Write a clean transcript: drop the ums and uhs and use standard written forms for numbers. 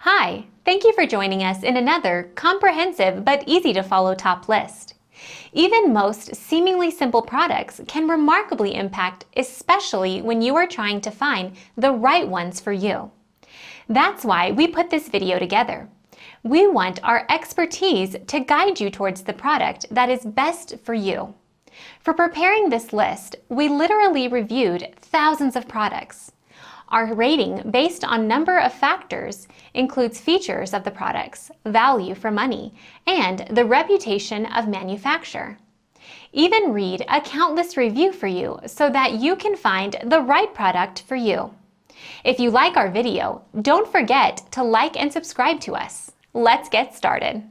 Hi, thank you for joining us in another comprehensive but easy to follow top list. Even most seemingly simple products can remarkably impact, especially when you are trying to find the right ones for you. That's why we put this video together. We want our expertise to guide you towards the product that is best for you. For preparing this list, we literally reviewed thousands of products. Our rating, based on number of factors, includes features of the products, value for money, and the reputation of manufacturer. Even read a countless review for you so that you can find the right product for you. If you like our video, don't forget to like and subscribe to us. Let's get started.